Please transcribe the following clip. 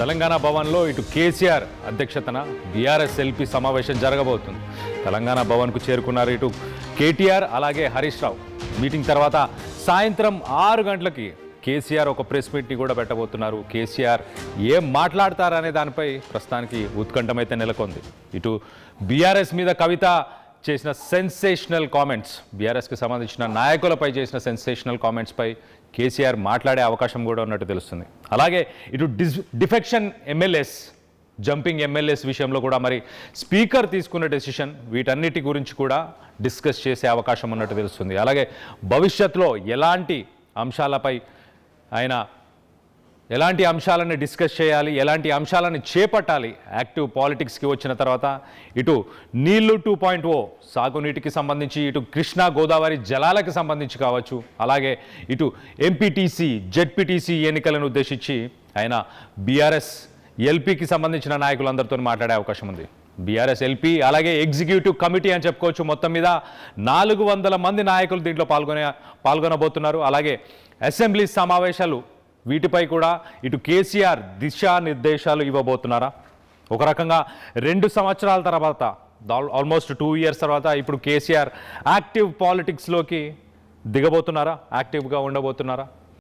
తెలంగాణ భవన్లో ఇటు కేసీఆర్ అధ్యక్షతన బీఆర్ఎస్ ఎల్పీ సమావేశం జరగబోతుంది. తెలంగాణ భవన్కు చేరుకున్నారు ఇటు కేటీఆర్ అలాగే హరీష్ రావు. మీటింగ్ తర్వాత సాయంత్రం 6 గంటలకి కేసీఆర్ ఒక ప్రెస్ మీట్ని కూడా పెట్టబోతున్నారు. కేసీఆర్ ఏం మాట్లాడతారనే దానిపై ప్రస్తుతానికి ఉత్కంఠమైతే నెలకొంది. ఇటు బీఆర్ఎస్ మీద కవిత చేసిన సెన్సేషనల్ కామెంట్స్, బీఆర్ఎస్కి సంబంధించిన నాయకులపై చేసిన సెన్సేషనల్ కామెంట్స్పై కేసీఆర్ మాట్లాడే అవకాశం కూడా ఉన్నట్టు తెలుస్తుంది. అలాగే ఇటు డిఫెక్షన్ ఎమ్మెల్యేస్, జంపింగ్ ఎమ్మెల్యేస్ విషయంలో కూడా మరి స్పీకర్ తీసుకున్న డెసిషన్, వీటన్నిటి గురించి కూడా డిస్కస్ చేసే అవకాశం ఉన్నట్టు తెలుస్తుంది. అలాగే భవిష్యత్తులో ఎలాంటి అంశాలను డిస్కస్ చేయాలి, ఎలాంటి అంశాలను చేపట్టాలి యాక్టివ్ పాలిటిక్స్కి వచ్చిన తర్వాత, ఇటు నీళ్లు 2.0 సాగునీటికి సంబంధించి, ఇటు కృష్ణా గోదావరి జలాలకు సంబంధించి కావచ్చు, అలాగే ఇటు ఎంపీటీసీ జెడ్పీటీసీ ఎన్నికలను ఉద్దేశించి ఆయన బీఆర్ఎస్ ఎల్పీకి సంబంధించిన నాయకులందరితో మాట్లాడే అవకాశం ఉంది. బీఆర్ఎస్ ఎల్పీ అలాగే ఎగ్జిక్యూటివ్ కమిటీ అని చెప్పుకోవచ్చు. మొత్తం మీద 400 మంది నాయకులు దీంట్లో పాల్గొనబోతున్నారు. అలాగే అసెంబ్లీ సమావేశాలు, వీటిపై కూడా ఇటు కేసీఆర్ దిశానిర్దేశాలు ఇవ్వబోతున్నారా? ఒక రకంగా 2 సంవత్సరాల తర్వాత, ఆల్మోస్ట్ 2 ఇయర్స్ తర్వాత ఇప్పుడు కేసీఆర్ యాక్టివ్ పాలిటిక్స్లోకి దిగబోతున్నారా? యాక్టివ్గా ఉండబోతున్నారా?